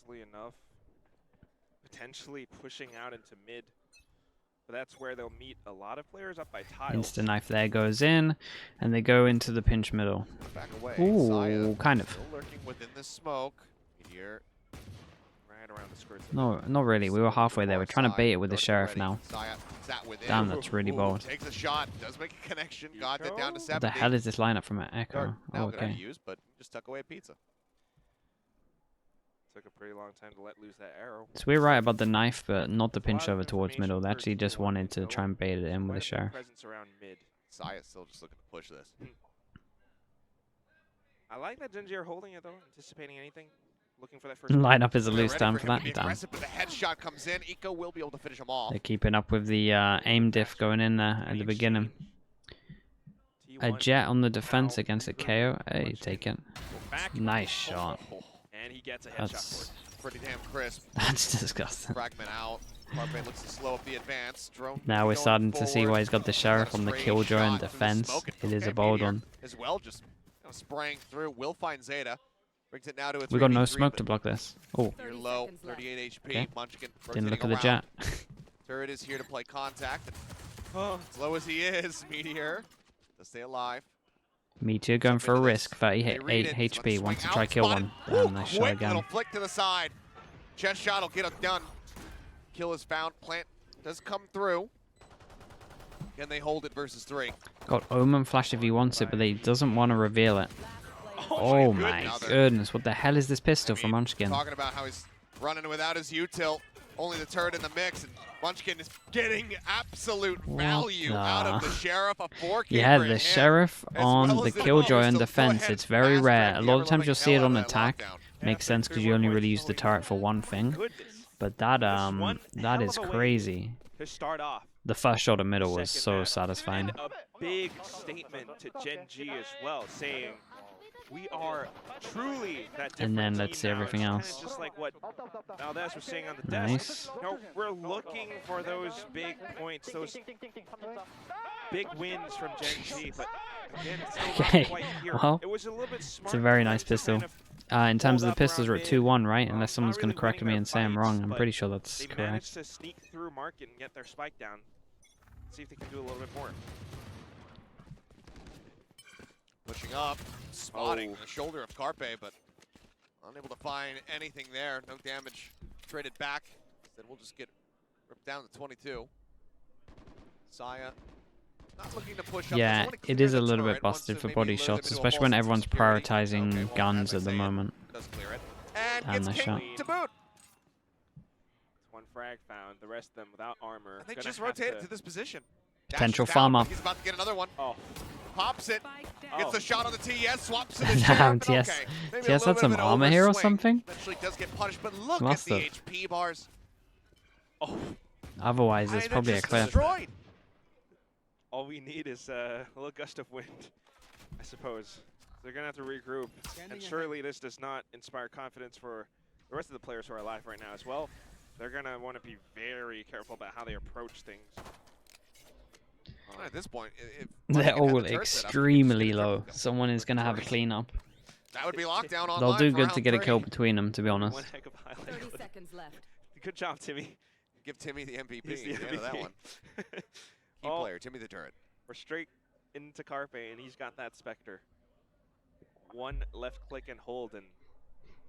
honestly enough, potentially pushing out into mid. But that's where they'll meet a lot of players up by tiles. Instant knife there goes in, and they go into the pinch middle. Back away. Ooh, Saya kind of. still lurking within the smoke. Meteor Right around the skirts. No, not really. We were halfway there. We're trying to bait it with the sheriff now. Saya sat within. Damn, that's really bold. Takes a shot. Does make a connection. Got that down to 70. What the hell is this lineup from an Echo? Now Oh, gonna okay. use, but just tuck away a pizza. Took a pretty long time to let loose that arrow. So we're right about the knife, but not the pinch over towards middle. They actually just wanted to try and bait it in with the sheriff. Presence around mid. Saya's still just looking to push this. I like that GenG are holding it though, anticipating anything, looking for that first. Lineup is a They're loose ready down for for him to that. be Damn. aggressive, but the headshot comes in. Eco will be able to finish him off. They're keeping up with the aim diff going in there at the beginning. A jet on the defense against a KO. Hey, take it. Nice shot. And he gets a headshot. That's Pretty damn crisp. that's disgusting. Fragment out. Carpe looks to slow up the advance. Drone Now we're going starting to see forward. why he's got the sheriff on the Got a killjoy straight and shot through the defense. smoke, and It is okay, a bold Meteor one. as well, just spraying through. Will find Zeta. Brings it now to a We got no 3v3, smoke but to block this. Oh, you're low. 38 HP. Okay. Munchkin didn't look at rotating the around. jet. Turret is here to play contact. And as low as he is, Meteor to stay alive. Meteor going for a risk. 38 read it. HP. Wants to Swing try out, kill spotted. one. Damn, nice shot Quick again. little flick to the side. Chest shot will get it done. Kill is found. Plant does come through. Can they hold it versus 3? Got Omen flash if he wants it, but he doesn't want to reveal it. Oh my goodness, what the hell is this pistol from Munchkin? Talking about how he's running without his util. Only the turret in the mix, and Munchkin is getting absolute value out of the sheriff. A 4K Yeah, for the him, sheriff as on well the as the killjoy bonus. and So go defense. ahead, It's very fast rare. track A the lot of times ever-loving you'll see it hell on out of that attack. lockdown. Makes sense because you only really use the turret for one thing. But that is crazy. To start off. The first shot of middle was Second so half. satisfying. A big statement to GenG as well, saying we are truly that different And then team let's see now. everything It's else. Kinda just like what Valdez was saying on the desk. Nice. You know, we're looking for those big points, those big wins from GenG, but again, it's still Okay, not quite here. well, It was a little bit smart. It's a very for them nice to pistol. kind of In terms of hold the up pistols, we're around at mid. 2-1, right? Unless Not someone's going really to correct winning me their and say I'm fights, wrong. I'm but pretty sure that's they correct. managed to sneak through market and get their spike down. See if they can do a little bit more. Pushing up, spotting the shoulder of Carpe, but unable to find anything there. No damage traded back. Then we'll just get ripped down to 22. Saya not looking to push up. Yeah, Just wanna it clear is a the little bit turret, wants busted to for maybe body lure them shots, into a especially false when sense of everyone's security. prioritizing Okay, well, guns as at I the say, moment. does clear it. And And gets nice kicked shot. to boot. One frag found, the rest of them without armor. And they Gonna just have rotated to- to this position. Potential Dashes farm down, up. He's about to get another one. Oh, Pops it. Oh. Gets a shot on the TS. Swaps to the Damn, sheriff. and TS. Okay, maybe a TS little had bit some of an armor here or overswing. something? Eventually does get punished, but look Must at the have. HP bars. oh. Otherwise, I it's mean, probably they're a just clip. destroyed. All we need is a little gust of wind, I suppose. They're gonna have to regroup, and surely this does not inspire confidence for the rest of the players who are alive right now as well. They're gonna want to be very careful about how they approach things. Well, at this point, if They're Munchkin had all the turret set up, extremely it's gonna low. triple kill. Someone is going to have a cleanup. That would be lockdown online. They'll do for good to round get a 3. kill between them, to be honest. One heck of a highlight. 30 seconds left. Good job, Timmy. Give Timmy the MVP. He's the at the end of that MVP. one. Key Oh. player, Timmy the turret. We're straight into Carpe, and he's got that Spectre. One left click and hold, and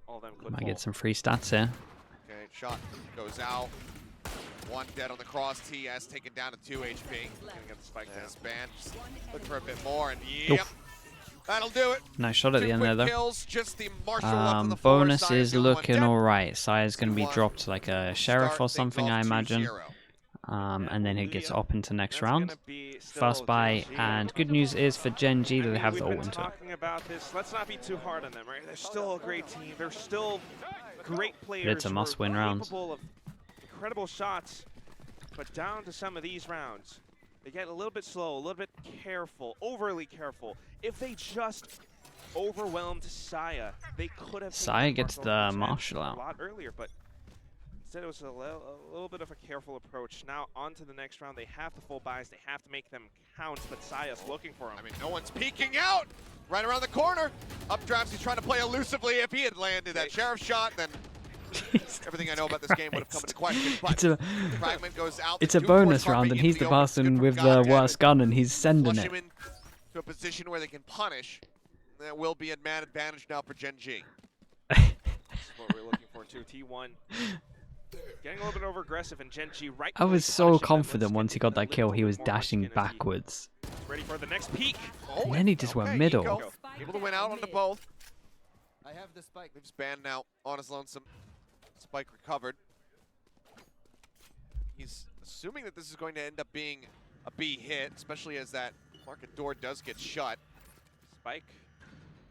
all of them could Might fall. get some free stats here. Okay, shot goes out. One dead on the cross. TS taken down to 2 HP. Gonna get the spike down. This band just looking for a bit more, and yep, that'll do it. Nice shot at the 2 end there, quick though. kills, just the marshal left on the floor. Bonus Saya's is the only one looking dead. alright. Saya's going to be 2-1. dropped like a sheriff Start or things something, off I imagine. 2-0. And then it gets up into next That's round. gonna be still First buy, GenG. and good news is for GenG that they have we've the been ult into it. talking about this. Let's not be too hard on them, right? They're still a great team. They're still great players. It's a who are must-win round. Capable of incredible shots, but down to some of these rounds, they get a little bit slow, a little bit careful, overly careful. If they just overwhelmed Saya, they could have. Saya taken gets Marshall the into it marshal a out. lot earlier, but instead it was a little bit of a careful approach. Now on to the next round. They have the full buys. They have to make them count, but Saya's looking for them. I mean, no one's peeking out. Right around the corner. Updrafts, he's trying to play elusively. If he had landed that sheriff shot, then Everything I know about this game would have come into question, but It's a, Fragment goes out. it's a They do force bonus Carpe round, and into he's the open. It's person good with from the Godhead. worst gun, and he's sending Flush it. him into a position where they can punish. There will be a man advantage now for GenG. That's what we're looking for too. T1 getting a little bit over aggressive, and GenG right. I was so confident once he got that kill, he was dashing backwards. Ready for the next peek. Oh, And then he just went middle. Eco, able to win out onto both. I have the spike. Leaves Band now on his lonesome. Spike recovered. He's assuming that this is going to end up being a B hit, especially as that market door does get shut. Spike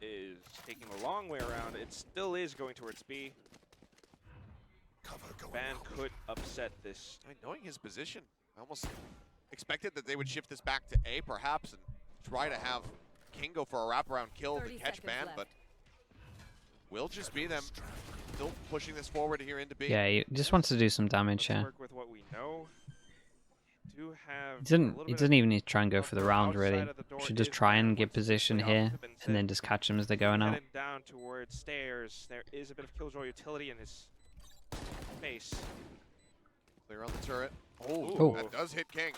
is taking the long way around. It still is going towards B. Ban could upset this. Knowing his position, I almost expected that they would shift this back to A perhaps and try to have King go for a wraparound kill to catch Ban, but will just be them still pushing this forward here into B. Yeah, he just wants to do some damage Let's here. work with what we know. Do have He doesn't even need to try and go for the round, really. Should just try and get position here, and then just catch them as they're going out. Heading down towards stairs. There is a bit of killjoy utility in his face. Clear on the turret. Ooh. Oh, that does hit King.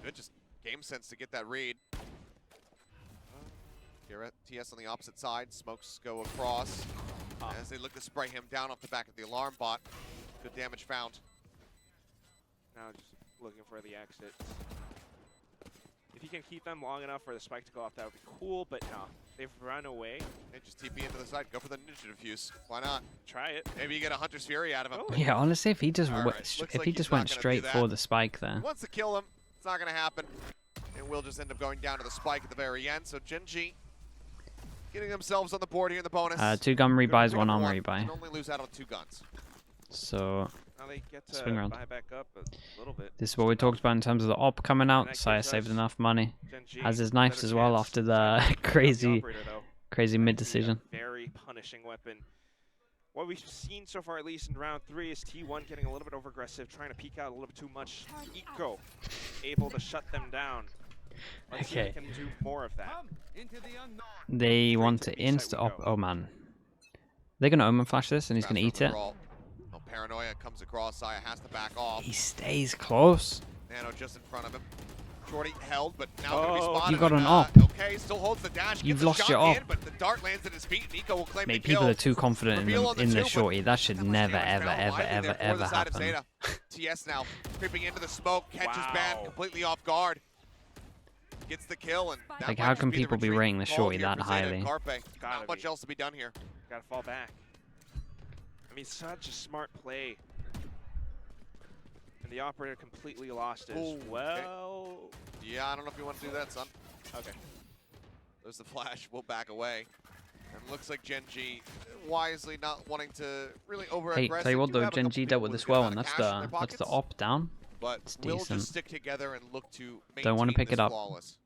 Good, just game sense to get that read. Here at TS on the opposite side, smokes go across as they look to spray him down off the back of the alarm bot. Good damage found. Now just looking for the exit. If you can keep them long enough for the spike to go off, that would be cool, but no. They've run away. And just TP into the side, go for the ninja defuse. Why not? Try it. Maybe you get a Hunter's Fury out of him. Oh. Yeah, honestly, if he just All right, looks if like he he's just not went gonna do straight that. for the spike there. He wants to kill him. It's not going to happen. And we'll just end up going down to the spike at the very end. So GenG getting themselves on the board here in the bonus. 2 gun rebuys, Good 1 run, armor Can rebuy. only lose out on 2 guns. So Now they get to Swing around. buy back up a little bit. this is what we talked about in terms of the op coming And out. that Saya gives saved us enough money. GenG Has his a knives better as well chance after to the have the crazy operator, though. crazy mid decision. Very punishing weapon. What we've seen so far, at least in round 3, is T1 getting a little bit over aggressive, trying to peek out a little bit too much. Eco able to shut them down. Let's see if Okay. they can do more of that. Come into the unknown. They want to to B side insta we op. go. Oh man, they're gonna omen flash this, and he's gonna eat it. Oh, Paranoia comes across. Saya has to back off. He stays close. Nano just in front of him. Shorty held, but now going to be Oh, spotted. you got and, an op. Okay, still holds the dash. You've gets a lost shot your op. in, but the dart lands at his feet. Nico will claim Mate, the kill. people are too confident Reveal on in the two, but shorty. That should that much never, damage ever, found ever, widely ever, there for ever the side of happen. Zeta. TS now creeping into the smoke, catches Wow. Ban completely off guard. Gets the kill, and that Like, might how just can be the people be retreat rating the call shorty here that for Zeta and highly? Carpe. Gotta Not much be. else to be done here. Gotta fall back. I mean, such a smart play. And the operator completely lost it Ooh, as okay. well. Yeah, I don't know if you want to do that, son. Okay. There's the flash. We'll back away. And looks like GenG wisely not wanting to really over-aggress. Hey, tell you what They do though, have a couple GenG people dealt with with a this good well, amount and of that's cash in their the pockets, op down. But it's we'll decent. just stick together and look to Don't wanna maintain pick it this up. flawless.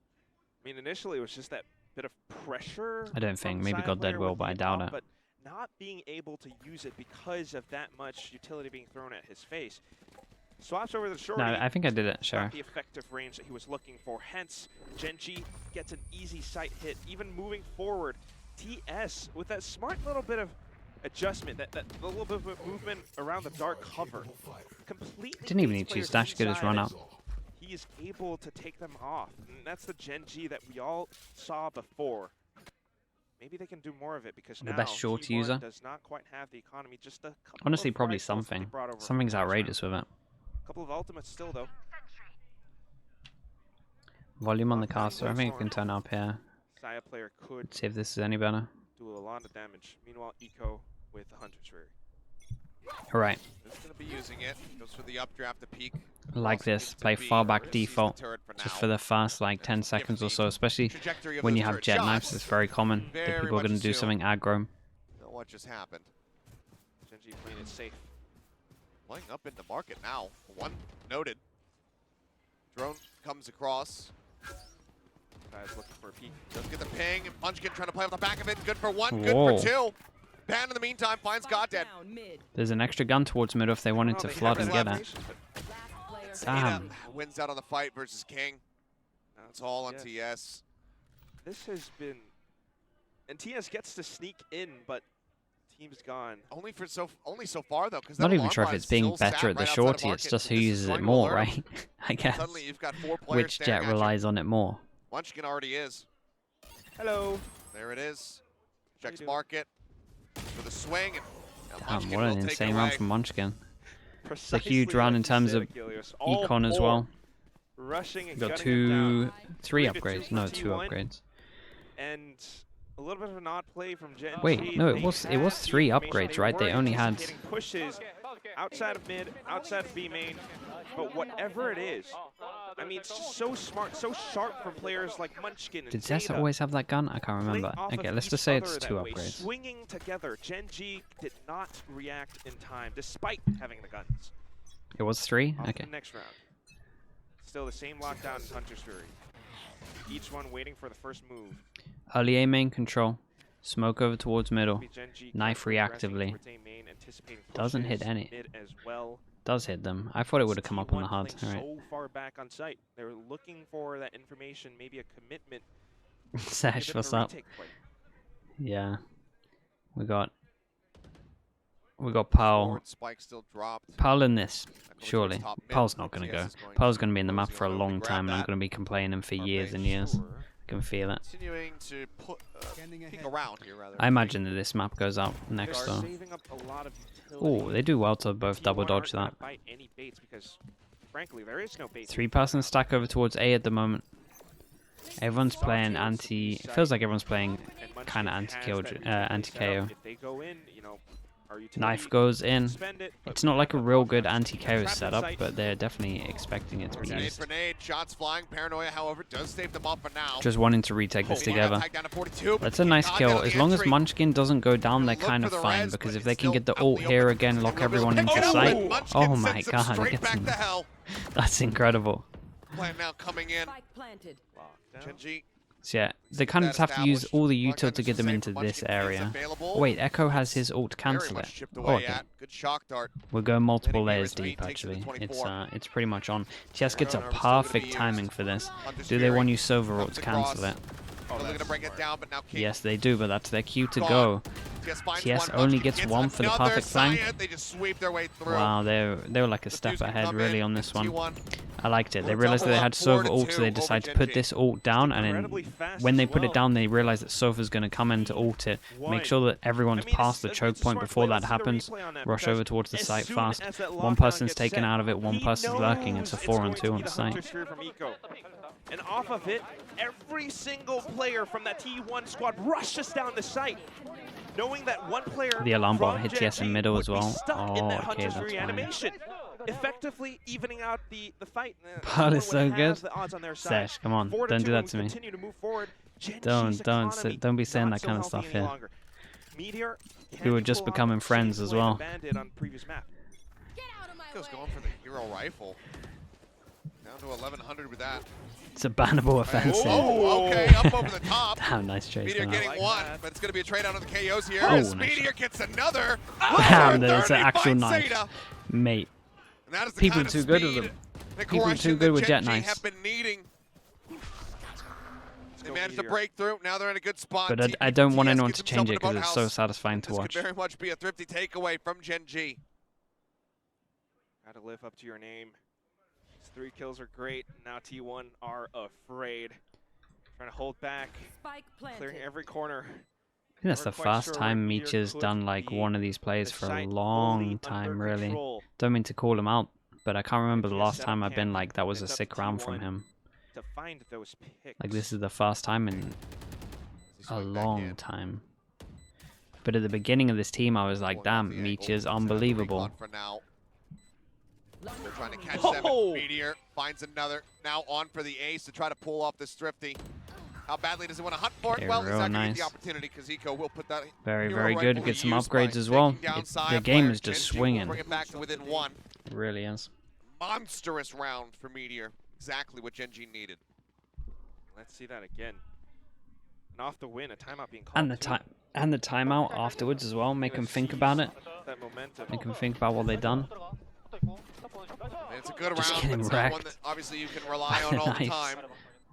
I mean, initially it was just that bit of pressure. I don't from think. the Maybe side God Dead player will, with but I the doubt op, it. But not being able to use it because of that much utility being thrown at his face. Swaps over the shorty. No, I think I did it, Not Sheriff. the effective range that he was looking for. Hence, GenG gets an easy sight hit. Even moving forward, TS with that smart little bit of adjustment, that little bit of movement around the dark cover, completely Didn't even leads need to use players dash to get his inside, run and out. He is able to take them off, and that's the GenG that we all saw before. Maybe they can do more of it because The now best short T1 user? does not quite have the economy. Just a couple Honestly, of probably rifles that they something. brought over from Something's last round. outrageous with it. Couple of ultimates still though. Volume on the caster. I think it can turn up here. Saya player could See if this is any better. do a lot of damage. Meanwhile, Eco with the Hunter's Fury. Alright, Just going to be using it. Goes for the updraft to peak. like Also this. gets to Play be far back sees the default. turret for Just now. for the first like 10 seconds or so, especially Trajectory of when those you have turret jet knives. shots. It's very common that Very people are much going to do assume. something aggro. Know what just happened. GenG playing it safe. Playing up into market now. One noted. Drone comes across. Guys looking for a peek. Doesn't get the ping. Munchkin trying to play off the back of it. Good for one. Whoa. Good for two. Ban in the meantime finds God Dead. There's an extra gun towards middle if they wanted Well, to they flood have and get it. collaboration, but Zeta Damn. wins out on the fight versus King. That's all on Yes. TS. This has been, and TS gets to sneak in, but team's gone. Only so far though, because Not even sure if it's being better at the shorty, it's just who uses it more, right? I guess. Suddenly you've got 4 players Which staring jet at relies on it more? you. Munchkin already is. Hello. There it is. Checks doing? market for the swing. And now Damn, Munchkin what an will take it insane run away. from Munchkin. It's a Precisely huge run like in you terms said, of Achilles. All econ as 4 well. Rushing and Got gunning him down. 3 3 to 2 upgrades. for No, 2 T1. upgrades. And a little bit of an odd play from GenG. Wait, no, it They was had 3 the information. upgrades, right? They were only had anticipating pushes outside of mid, outside of B main, but whatever it is, I mean, it's just so smart, so sharp from players like Munchkin and Did Zessa Zeta. always have that gun? I can't Playing remember. off Okay, of let's each just say it's other 2 that way, upgrades. Swinging together, GenG did not react in time, despite having the guns. It was 3? Off to Okay. the next round. Still the same lockdown in Hunter's Fury. Each one waiting for the first move. Early A main control. Smoke over towards middle. GenG Knife progressing reactively. towards A main, anticipating Doesn't hit pushes, any. mid as well. Does hit them. I thought it would have come up on the T1 HUD. playing Alright. so far back on site. They were looking for that information, maybe a commitment. Sesh, give it what's a up? retake play. Yeah. We got Powell. Forward spike still dropped. Powell in this. Back over Surely. towards top mid. Powell's not going to TS go. is going Powell's to going to be in the map closing for a on. long Grab time, and I'm that. going to be complaining for years Carpe, and years. sure. I can feel it. Continuing to Scanning peek ahead. around here, rather. I imagine that this map goes up next They're though. saving up a lot of utility. Oh, they do well to both T1 double aren't dodge gonna that. bite any baits because, frankly, there is no bait. 3-person stack over towards A at the moment. Everyone's playing anti. It feels like everyone's playing And Munchkin kind of has anti-kill, that anti-KO. If they go in, you know, our utility Knife goes in. spend it, but It's not like a real good trap anti-KO in setup, sight. but they're definitely expecting it to be Grenade used. for nade, shots flying. Paranoia, however, does save them up for now. Just wanting to retake this Meanwhile, together. tag down to 42, but That's a he nice got kill. it on As the long as entry. Munchkin doesn't go down, they're Look kind for of the fine, res, because but if they it's can get the still out ult in here open. again, lock They'll everyone be able into to- sight. Oh, Munchkin Oh my sends them god, straight look back at to hell. That's incredible. Plan now coming in. Spike planted. Lockdown. GenG. So yeah, they kind of just have to use all the util to get them into this area. Oh, wait, Echo has his ult cancel it. Oh, okay. Good shock dart. We'll go multiple Hitting layers here as deep Speed takes it to actually. 24. It's pretty much on. TS gets a Still gonna be perfect used. timing for this. Hunter's Do they Fury want you Sova ult comes to cancel across. it? Oh, they're gonna bring it down, but now King. Yes, they do, but that's their cue to Gone. go. TS finds TS one, only Munchkin gets one for the another perfect flank. Cyan. They just sweep their way through. Wow, they were like a step Diffuse can ahead come really in, on this one. T1. I liked it. They Double realized that they up, had 4 Sova to ult, so they 2 decided to over put GenG. this ult down, and Incredibly then fast when they as put well. it down, they realized that Sofa's going to come in to ult it. Make sure that everyone's past the choke point before that happens. Rush over towards the site fast. One person's taken out of it, one person's lurking. It's a 4-on-2 on the site. And off of it, every single player from that T1 squad rushes down the site, knowing that one player The alarm bot from hit TS in GenG middle would as be well. stuck in Oh, that okay, Hunter's that's fine. reanimation, effectively evening out the fight. Paul is Everyone so would good. have the odds on their side. Sesh, come on, 4 to don't 2, do that and to we me. continue to move forward. GenG's Don't be saying economy that kind of not so stuff healthy any here. longer. Meteor We were can just pull off becoming the friends same as play well. Bandit on previous map. Get out of my Goes way. going for the hero rifle. Down to 1100 with that. It's a bannable offensive. Oh, okay, up over the top. Damn, nice chase. Meteor from getting that. like one, that. but it's going to be a trade out on the KOs here. Oh, As nice Meteor gets another. Damn, there's an 30 actual finds knife. Zeta. Mate, And that is the people kind are of too good with speed them. and People are aggression too good that with jet GenG knives. have been needing. They go managed to Meteor. break through. Now they're in a good spot. But I don't want TS anyone gets to change it himself in because the it's so boathouse. satisfying to This watch. could very much be a thrifty takeaway from GenG. Gotta live up to your name. These 3 kills are great. Now T1 are afraid. Trying to hold back, Spike planted. clearing every corner. I think that's the Never quite first sure time where Meteor Meteor's could done like be. one of these plays The for a site long fully time, under really. control Don't mean to call him out, but I can't remember the TS last setup time I've been camp, like, that was a it's up sick to round from T1 him. to find those picks. Like, this is the first time in As he a swung back long in. time. But at the beginning of this team, I was like, Pulling off the damn, angle. Meteor's Set up the unbelievable. recon For now. They're trying to catch Oh! 7. Meteor finds another. Now on for the ace to try to pull off this thrifty. How badly does he want to hunt for it? Okay, Well, he's real not going to nice. get the opportunity because Eco will put that Very, hero very good. rifle Get to some use by upgrades as well. taking down The side game player. is just GenG will swinging. Bring it back to within 1. It really is. Monstrous round for Meteor. Exactly what GenG needed. Let's see that again. And off the win, a timeout being called. And the too. time and the timeout afterwards as well. Make them think about it. That momentum. Make them think about what they've done. And it's a good Just round, but getting it's not one wrecked that obviously you can rely on all the Nice. time.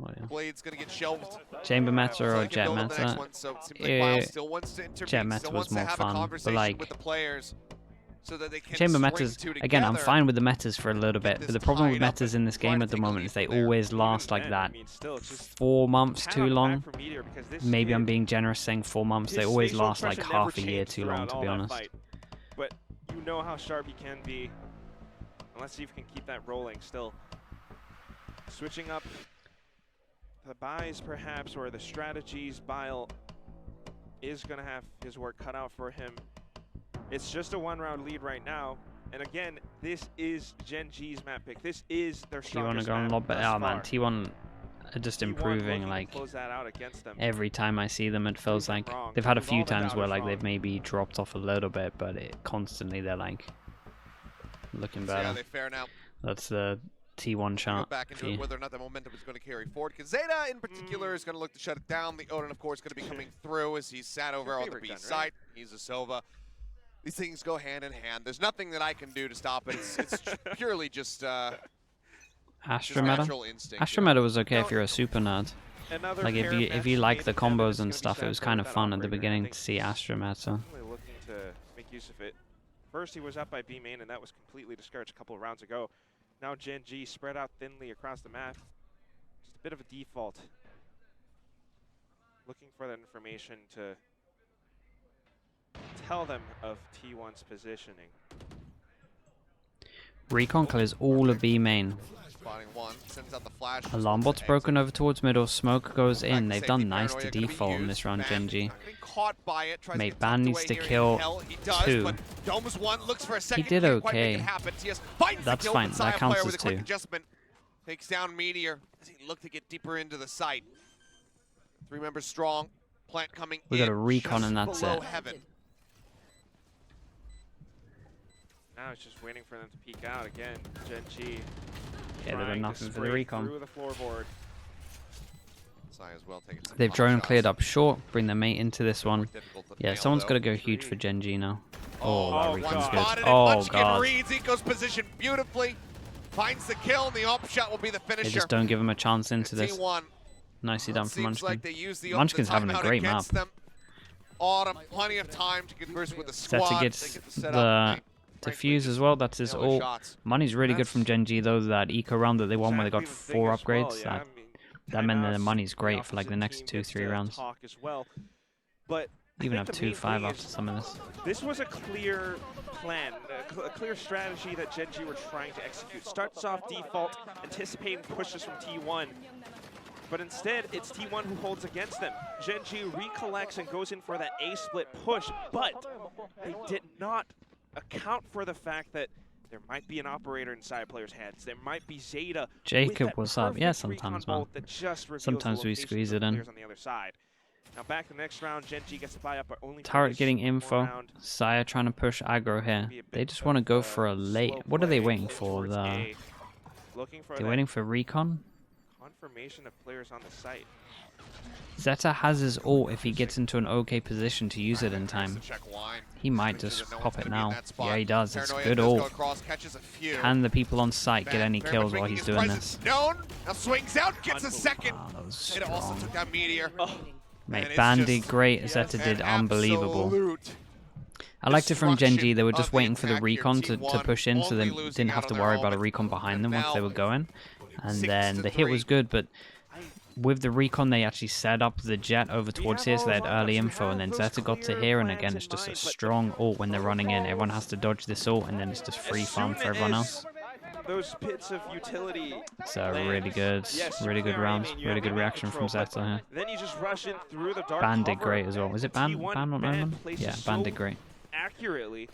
Oh, yeah. Blade's gonna get shelved. Chamber meta So or they can jet build on the next meta. one, so it seems like Miles still wants to Jet intervene, meta still was wants to more have fun, a but conversation like with the players so that they can chamber string metas, two again, I'm together. fine with the metas for a little bit, this but the problem with tied up metas and in this try game to at the take a moment lead is they from there. always last Even like then, that. I mean, still, it's just 4 months too cannot long. back for Meteor because this Maybe I'm kid, being generous saying 4 months. They his always facial last like expression never half a year changed too long, throughout to all be that honest. fight. But you know how sharp he can be. And let's see if he can keep that rolling still. Switching up the buys perhaps, or the strategies. Bile is going to have his work cut out for him. It's just a 1-round lead right now. And again, this is GenG's map pick. This is their T1 are strongest going a map lot better. thus Oh man, far. T1 are just T1 improving. looking to Like close that out against them. every time I see them, it feels them like wrong. they've had a Prove few all the times where doubters like wrong. they've maybe dropped off a little bit, but it constantly they're like looking So yeah, better. they fare now. That's the T1 Go chart. back into it, whether or not the momentum is going to carry forward. Because Zeta, in particular, is going to look to shut it down. The Odin, of course, going to be coming through as he's sat over on the favorite B gun, side. right? He's a Sova. These things go hand in hand. There's nothing that I can do to stop it. It's purely just Astra meta. natural instinct. Astra meta was okay if you're a super nerd. Another Like pair if of you matches like made the in heaven. combos It's and gonna be stuff, it was Santa kind of with that fun at the operator. I beginning think to see Astra meta. really looking to make use of it. First, he was up by B main, and that was completely discouraged a couple of rounds ago. Now GenG spread out thinly across the map. Just a bit of a default. Looking for that information to tell them of T1's positioning. Recon clears all of B main. Spotting one, sends out the flash. Alarm bot's broken over towards middle. Smoke goes in. They've done nice to default in this round, GenG. Mate, Ban needs to kill 2. Domes one, looks for a second, He did can't quite make okay. it happen. TS finds the That's kill, fine. but That Saya counts player as with a quick 2. adjustment. Takes down Meteor as he looked to get deeper into the site. 3 members strong. Plant coming We in got a recon just and that's below it. heaven. Now it's just waiting for them to peek out again. GenG. Yeah, they've got nothing for the recon. Through the floorboard. Saya as well taking some They've pot drone shots. cleared up short. Bring their mate into this one. Difficult to Yeah, nail, someone's though. got to go huge for GenG now. Oh, oh, that recon's God. good. Spotted it. Oh, Munchkin God. reads Eco's position beautifully. Finds the kill, and the op shot will be the They finisher. just don't give him a chance into this. T1. Nicely done for Seems Munchkin. like they use the Munchkin's having a timeout great against map. them. Autumn, plenty of time to converse with the squad. Zeta They gets get set the up. They, frankly, defuse as well. That's his nail their ult. shots. Money's really good from GenG though. That eco round that they won where they got Exactly 4 the thing as upgrades. well, yeah. I That mean, that meant that the timeouts, money's great for like the opposite next team 2, gets 3 to rounds. talk as well. But Even I have think the 2-5 main thing after is some of this. this was a clear plan, a clear strategy that GenG were trying to execute. Starts off default, anticipating pushes from T1. But instead, it's T1 who holds against them. GenG recollects and goes in for that A-split push, but they did not account for the fact that there might be an operator inside a player's heads. There might be Zeta. Jacob, with that what's up? Yeah, perfect recon sometimes, man. bolt that just reveals Sometimes the we location squeeze of the it in. players on the other side. Now back to the next round, GenG gets to buy up, but only for Turret this getting one info. round. Saya trying to push aggro here. Be a They bit just want to of, go for a late. slow What are they play waiting for? towards The A. Looking for they're that waiting for recon. confirmation of players on the site. Zeta has his ult if he gets into an okay position to use it in time. Check wine. He might Make sure just that no pop one's it gonna be in now. that spot. Yeah, he does. It's Paranoia good does go ult. across, catches a few. Can the people on site get Van any very kills much while making he's his doing presence this? known. Now swings out, gets a second. Wow, that was It also strong. took down Meteor. Oh, And Mate, it's Ban just did great. Zeta did an unbelievable. absolute I liked it from GenG. They were destruction just of waiting the for the attack here. recon to T1 push in, so they only losing didn't out have on to their worry about a moment. recon behind them And once they now were going. And 6 then to the hit 3. was good, but with the recon they actually set up the jet over towards here, so they had early info, and then Zeta got to here, and again it's just a strong ult when they're running in. Everyone has to dodge this ult, and then it's just free farm for everyone else. Those bits of utility. So really good, Yes, really good clear round, aiming, you really have good aiming reaction from control, Zeta here. Then you just rush in through the dark Ban did cover. great as well. Was it Ban? T1 Ban on Ban Omen? places Yeah, Ban so did great. accurately.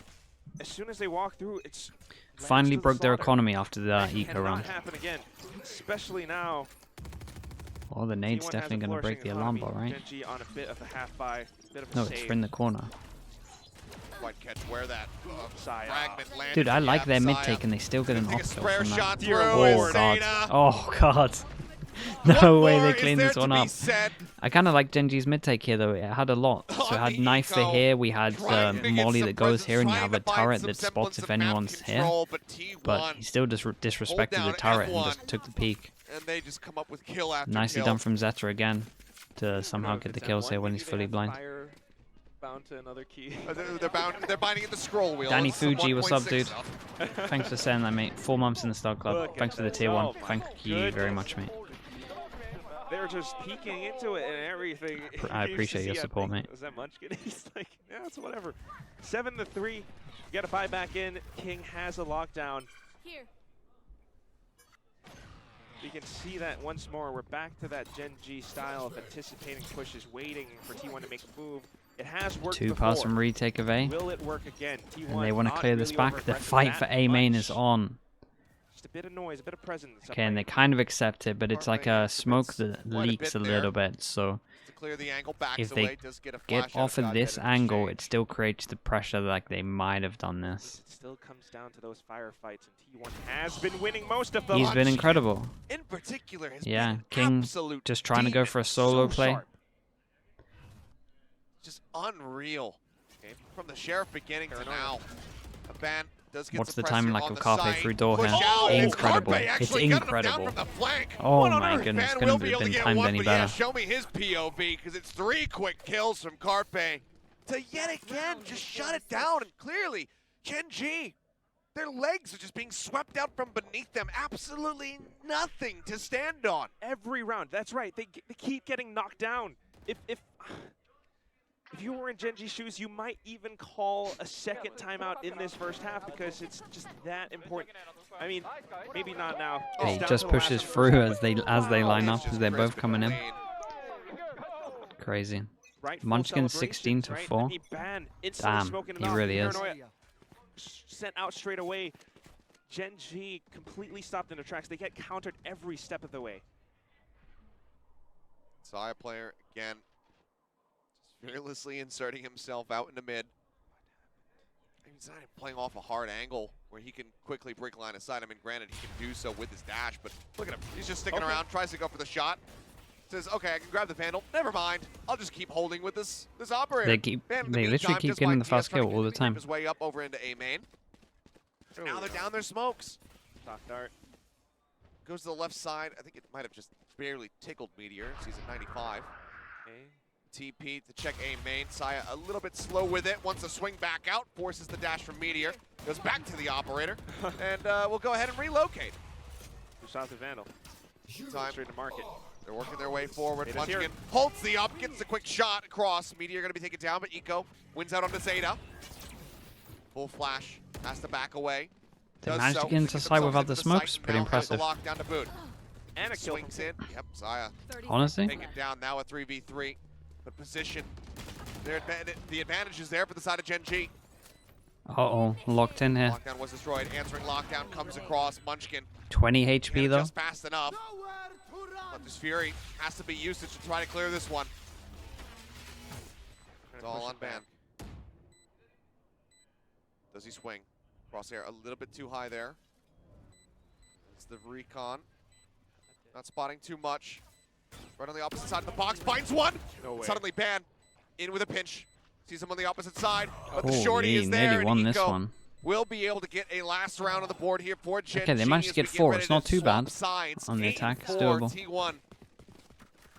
As soon as they walk through, it's Finally broke their slaughter. economy after the That eco cannot round. happen again, especially now. Well, the nade's T1 has definitely a going to break the flourishing alarm economy. bot, right? GenG on a bit of a half buy, bit of a No, it's save. in the corner. White catch where that Saya. fragment landed. Dude, I like their mid Saya. take, and they still get an Take a off kill sprayer from shot that. through. Oh and god. Zeta Oh god. No What way more they is cleaned there this to one be up. said? I kind of like GenG's mid take here though. It had a lot. So it On had the knife for eco, here. We had trying to get Molly some that goes presence, here, and you trying have to a find turret some that spots semblance if of map anyone's here. control, but But T1 he still just disrespected the down turret and F1. just took the peak. and they just come up with kill after Nicely kill. done from Zeta again to somehow If get the it's kills M1, here when maybe he's they fully have blind. fire bound to another key. They're binding in the scroll wheel. Danny It's some Fuji, what's up, 1.6 dude? stuff. Thanks for saying that, mate. 4 months in the Star Club. Look Thanks at for the this. tier 1. Oh my Thank you very goodness. much, mate. They're just peeking into it and everything. I You used to appreciate your see, I support, think- mate. Was that Munchkin? He's like, yeah, it's whatever. 7-3. You got to buy back in. King has a lockdown. Here. You can see that once more. We're back to that GenG style of anticipating pushes, waiting for T1 to make a move. It has worked Two before. pass from retake of A. Will it work again? T1 And they want to not clear this really back. The overaggressive fight for that A main much. is on. Just a bit of noise, a bit of presence. Okay, and they kind of accept it, but it's like a smoke that Quite a leaks a bit little there. bit. So To clear the angle, backs if they away, does get a get flash out off of shot this at an angle, it exchange. still creates the pressure like they might have done this. It still comes down to those firefights, and T1 has been winning most of them. He's been incredible. In particular, has Yeah, been an King absolute just trying to go demon. for a solo So play. sharp. Just unreal. Okay, from the sheriff beginning to now. A ban does get What's some the timing pressure like on of the Carpe side. through door Push here? out, and Incredible. Carpe It's actually got him down incredible. from the flank. Oh What on my earth? goodness, Ban couldn't will have be able to been get timed one, any but yeah, better. show me his POV, because it's 3 quick kills from Carpe to yet again just shut it down. And clearly, GenG, their legs are just being swept out from beneath them. Absolutely nothing to stand on. Every round, that's right. They keep getting knocked down. If you were in GenG's shoes, you might even call a second timeout in this first half because it's just that important. I mean, maybe not now. Yeah, It's he down just to the last pushes of the through first as half. they line It's up, just as they're both crisp and coming in. clean. Crazy. Rightful Munchkin celebrations, 16 to right? 4. I mean, Ban instantly Damn, smoking he it off. really is. Paranoia sent out straight away. GenG completely stopped in their tracks. They get countered every step of the way. Saya player again, just fearlessly inserting himself out into mid. He's not even playing off a hard angle where he can quickly break line of sight. I mean, granted, he can do so with his dash, but look at him. He's just sticking around, tries to go for the shot. Says, okay, I can grab the Vandal. Never mind. I'll just keep holding with this operator. They literally keep getting the fast kill all the time. His way up over into A main. So now they're down their smokes. Stock dart. Goes to the left side. I think it might have just barely tickled Meteor. Sees at 95. Okay. TP to check A main. Saya a little bit slow with it. Wants to swing back out. Forces the dash from Meteor. Goes back to the operator. And we'll go ahead and relocate. Who shot the Vandal? Time. Straight to market. They're working their way forward. Zeta's here. Munchkin holds the up. Gets a quick shot across. Meteor going to be taken down, but Eco wins out onto Zeta. Full flash. Has to back away. They Does managed so. to get into Get sight themselves without into the smokes. sight. Pretty Now has the impressive. lockdown to boot. And a kill. Swings in. Yep, Saya 30 Honestly, taken down now a 3v3. But position, the advantage is there for the side of GenG. uh-oh, locked in here. Lockdown was destroyed. Answering lockdown comes across. Munchkin 20 hit HP it though. just fast enough. But this Fury has to be usage to try to clear this one. It's all on Ban. Does he swing? Crosshair a little bit too high there. It's the recon. Not spotting too much. Right on the opposite side of the box. Finds one! No way. Suddenly Ban in with a pinch. Sees him on the opposite side. But the Oh, shorty he is there. nearly won and this Eco one. will be able to get a last round on the board here for GenG. Okay, they managed to as get we 4. ready It's not to too swap bad sides. on the attack. It's 8-4 doable. T1.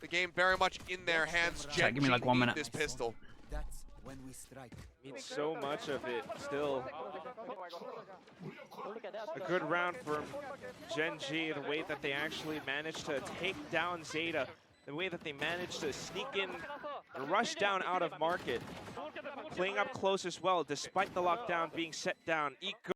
The game very much in their hands. Chat, give me like 1 GenG minute. need this pistol. That's when we strike. I mean, so much of it still. A good round from GenG, the way that they actually managed to take down Zeta, the way that they managed to sneak in and rush down out of market, playing up close as well, despite the lockdown being set down. Eco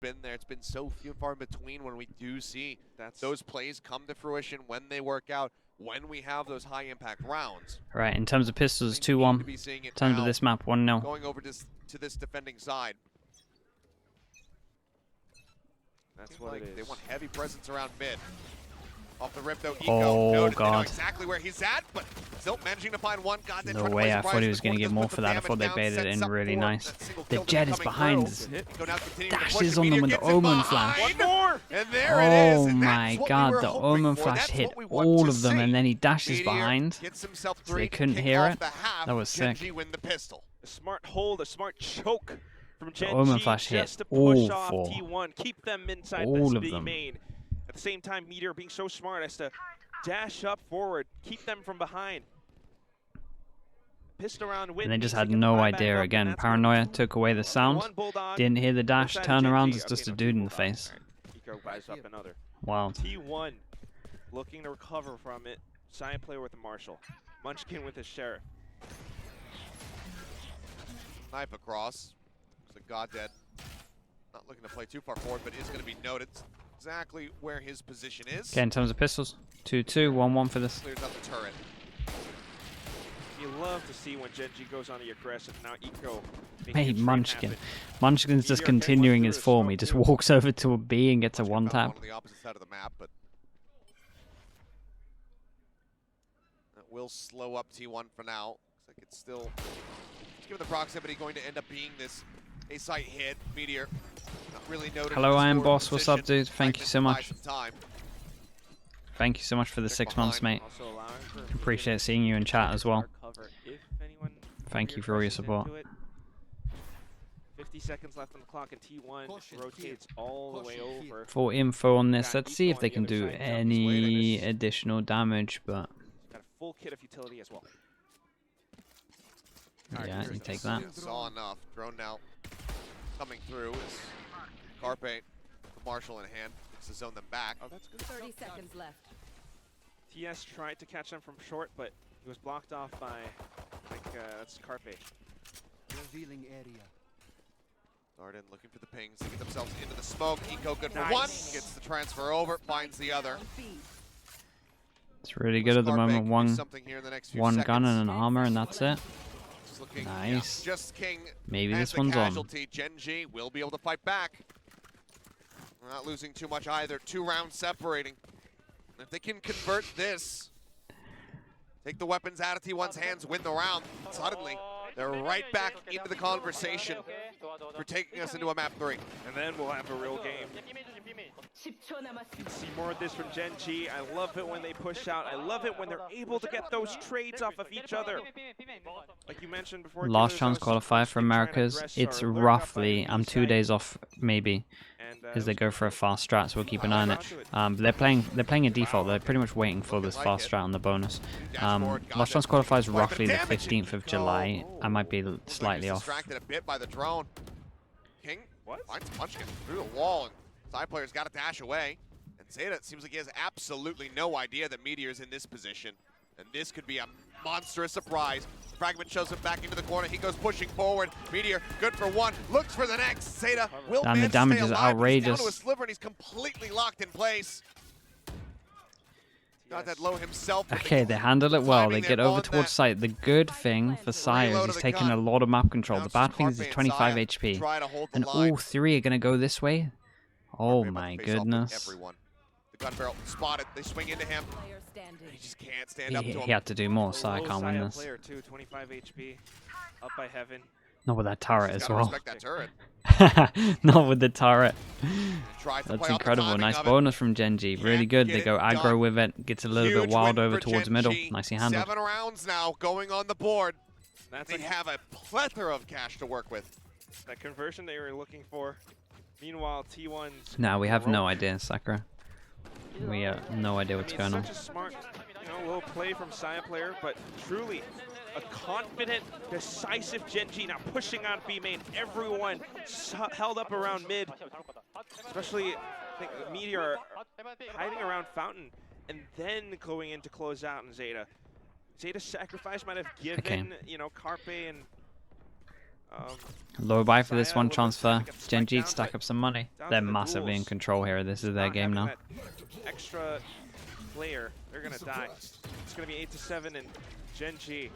been there. It's been so few and far in between when we do see That's those plays come to fruition, when they work out, when we have those high impact rounds. Right, in terms of pistols, They need 2-1. to be seeing it In terms of now, this map, 1-0. going over to this defending side. that's Seems what like it is. they want heavy presence around mid. Off the rip though, Eco Oh, noted they know God. exactly where he's at, but still managing to find one. God, No way, I thought he was going to get more for that. I thought they baited it in really nice. The Jet is behind. Dashes on them with the Omen Flash. One more, and there it is. Oh And my that's what we god, were the hoping Omen for. Flash That's hit what we want all to of them, see. and then he dashes Meteor behind. gets himself So they three to couldn't kick hear off it. the half. That was sick. GenG win the pistol. A smart hold, a smart choke from The Omen GenG Flash hit just to push all off four. T1, keep them inside All this of B them. main. At the same time, Meteor being so smart as to dash up forward, keep them from behind. Pissed around, win. And they just had no idea again. Paranoia took away the sound. Didn't hear the dash. Turn around, it's just a dude in the face. Eco buys up another. Wild. T1 looking to recover from it. Side player with the Marshall. Munchkin with his Sheriff. Knife across. Looks like Goddead. Not looking to play too far forward, but is going to be noted exactly where his position is. Okay, in terms of pistols, 2-2, 1-1 for this. Clears out the turret. You love to see when GenG goes on the aggressive. Now Eco making Hey, a trade Munchkin. happen. Munchkin's just Meteor can continuing run his through a form. smoke He just too. walks over to a B and gets a Found 1-tap. On the opposite side of the map, but that will slow up T1 for now. Looks like it's still, given the proximity, going to end up being this A-site hit. Meteor not really noted. Hello, in I am the scoring Boss. What's up, position. dude? Thank you so Fragment much. buys some time. Thank you so much for the Check 6 months, behind. mate. Also allowing for Appreciate seeing you in chat as well. cover if anyone Thank you for all your presses support. into it. 50 seconds left on the clock, and T1 rotates all the way over. For info on this, let's see if they can do waiting. any additional damage, but Got a full kit of utility as well. yeah, you take that. Saw enough. Drone now coming through is Carpe, the Marshall in hand. It's to zone them back. Oh, that's good. 30 seconds left. TS tried to catch them from short, but he was blocked off by, that's Carpe. Revealing area. Darden looking for the pings to get themselves into the smoke. Eco good for Nice. one. Gets the transfer over, finds the other. It's really good at the Carpe moment. can do something here in the next few One gun seconds. and an armor, and that's it. Just looking, Nice. yeah, just King. Maybe as this the one's on. casualty. GenG will be able to fight back. We're not losing too much either. 2 rounds separating. If they can convert this, take the weapons out of T1's hands, win the round, suddenly they're right back into the conversation for taking us into a map 3. And then we'll have a real game. See more of this from GenG. I love it when they push out. I love it when they're able to get those trades off of each other. Like you mentioned before. Last chance qualify for Americas. It's roughly, I'm 2 days off maybe, as they go for a fast strat, so we'll keep an eye on it. But they're playing a default. They're pretty much waiting for this fast strat on the bonus. Last chance qualify is roughly the 15th of July. I might be slightly off. Distracted a bit by the drone. King finds Munchkin through the wall, and side player's got to dash away. And Zeta, it seems like he has absolutely no idea that Meteor's in this position. And this could be a monstrous surprise. Fragment shows him back into the corner. He goes pushing forward. Meteor, good for one, looks for the next. Zeta will Damn, the manage to damage stay is alive. He's down outrageous. to a sliver, and he's completely locked in place. Got that low himself. Okay, they handle it well. They Timing get there over on towards that. site. The good thing for Sai is Reload he's of the taking a gun. lot of map control. Now The it's bad just thing is Carpe he's and 25 Saya HP. try to hold the And line. all 3 are going to go this way. Oh Carpe about my to face off with goodness. everyone. The gun barrel spotted. They swing into him. Player standing. He just can't stand up to He him. had to do more, so I Low can't win Saya this. player too, 25 HP. Up by Heaven. Not with that turret He's as gotta well. respect that turret. Not with the turret. Tries to That's play out the incredible. timing Nice of it. bonus from GenG. Really Can't good. get They go it aggro done. with it. Gets a little Huge bit wild win over for towards GenG. middle. Nicely handled. 7 rounds now going on the board. That's They have a plethora of cash to work with. that conversion they were looking for. Meanwhile, T1's. No, we have no broke. idea, Sakura. We have no idea what's going on. Such a smart, little play from Saya player, but truly a confident, decisive GenG now pushing on B main. Everyone held up around mid, especially I think Meteor hiding around Fountain, and then going in to close out in Zeta. Zeta's sacrifice might have given, Carpe and Low buy for this Saya one, looking to transfer. get the spike GenG down, to stack but up some money. down They're to the massively in duels. control here. This is their Not game having now. that extra player, they're gonna die. It's gonna be 8-7 and GenG Here.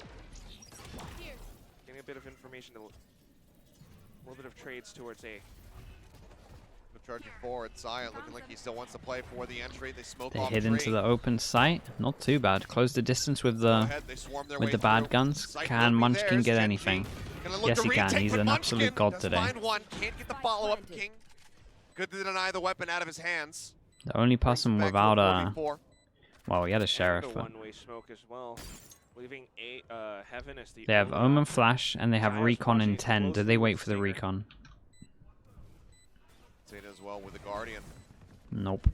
getting a bit of information, a little bit of trades towards A. Charging forward, Saya looking like he still wants to play for the entry. They smoke They off hid into three. the open site. Not too bad. Close the distance with Go the ahead, they swarm their with way the bad through. guns. Sight Can will be Munchkin theirs. get GenG anything? gonna look Yes, to he can. retake He's with an Munchkin. absolute god Does today. find one. Can't get the follow-up. King. Good to deny the weapon out of his hands. The only person Back to without a 4v4. well, he had a And sheriff, a but one-way smoke as well, leaving Heaven as the they have only Omen option. Flash and they have Saya's Recon in watching 10. Do closely they with wait for the Stinger. Recon? Zeta as well with the Guardian. Nope.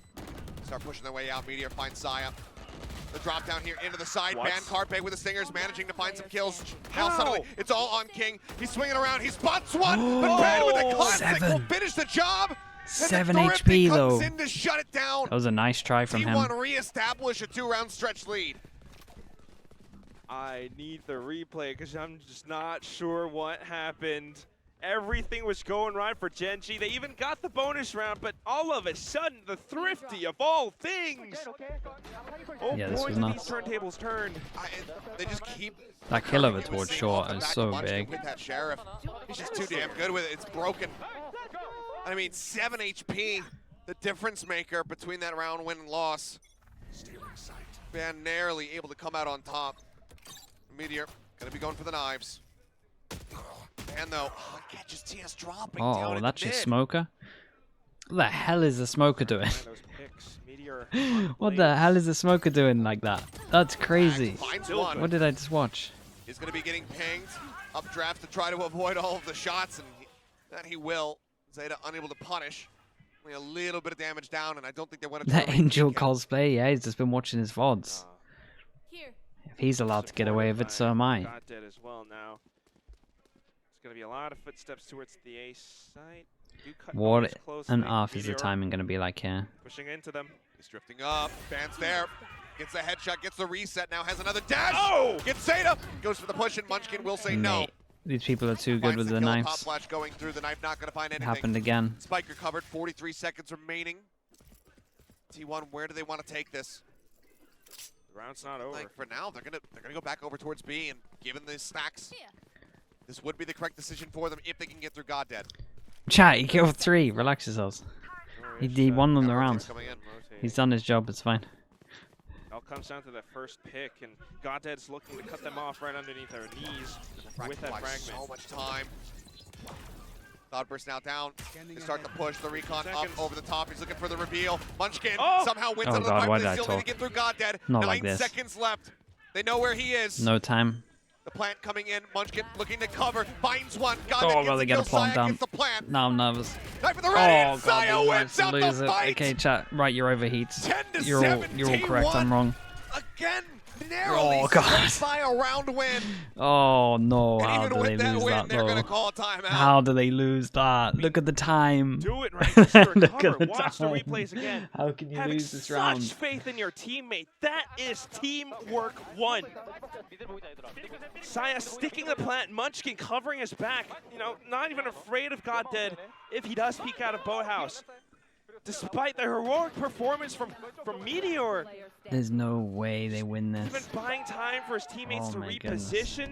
Start pushing their way out. Meteor finds Saya. The drop down here into the side. What? Ban Carpe with the Stingers managing to find some kills. Now How? suddenly it's all on King. He's swinging around. He spots one. The Ban with the classic will 7. finish the job. 7 and the Thrifty HP comes though. in to shut it down. That was a nice try from him. T1 reestablish a 2-round stretch lead. I need the replay because I'm just not sure what happened. Everything was going right for GenG. They even got the bonus round, but all of a sudden, the Thrifty of all things. Oh Yeah, this boy, was did nuts. these turntables turn. They just keep. That kill over It was towards seeing short off the is back of so Munchkin big. With that Sheriff. He's just too damn good with it. It's broken. I mean, 7 HP, the difference maker between that round win and loss. Ban narrowly able to come out on top. Meteor gonna be going for the knives. And though, catches TS dropping down Oh, in that's the your mid. smoker? What the hell is the smoker doing? Man, those picks, Meteor. What the hell is the smoker doing like that? That's crazy. Finds Still one. What did I just watch? He's going to be getting pinged. Updraft to try to avoid all of the shots, and that he will. Zeta unable to punish. Only a little bit of damage down, and I don't think they want to. That Angel cosplay, yeah, he's just been watching his VODs. Here. If he's allowed to get away with it, so am I. Got dead as well now. It's gonna be a lot of footsteps towards the A site. Do cut What numbers closely. on earth is the Meteor timing going to be like here? pushing into them. He's drifting up. Ban's there. Gets the headshot. Gets the reset. Now has another dash. Oh! Gets Zeta. Goes for the push, and Munchkin will say no. Mate, these people are too good Finds with the kill. Top knives. flash going through. The knife not going to find It anything. happened again. Spike recovered. 43 seconds remaining. T1, where do they want to take this? The round's not over. Like for now, they're gonna go back over towards B, and given the stacks, Here. this would be the correct decision for them if they can get through God Dead. Chat, he killed 3. Relax yourselves. He won them the Got round. rotates coming in. He's done his job. It's fine. All comes down to that first pick, and Goddead's looking to cut them off right underneath their knees with that Buys fragment. so much time. Cloudburst now down. Scanning They start to ahead. push the recon up Seconds. over the top. He's looking for the reveal. Munchkin Oh! somehow wins Oh out of the God, fight. why They did I still need to talk? get through God Dead. Not 9 like this. seconds left. They know where he is. No time. The plant coming in. Munchkin looking to cover. Finds one. God Oh, Dead well, gets they the get a kill. plant Saya down. gets the plant. Now I'm nervous. Knife at the ready. Oh and God, Saya we wins might out lose the it. fight. Okay, chat. Right, you're overheats. 10 to You're all correct. 7, I'm wrong. Again, narrowly Oh, God. scraped by a round win. Oh no! And How even do they with that lose win, that they're going to though? call a timeout. How do they lose that? Look at the time. Do it right. Just to Look recover. at the Watch the time. replays again. How can you Having lose this such round? faith in your teammate. That is teamwork 1. Saya sticking the plant, Munchkin covering his back. You know, not even afraid of Goddead if he does peek out of Boathouse. Despite the heroic performance from Meteor, There's no way they win even this. buying time for his teammates Oh to my goodness. reposition.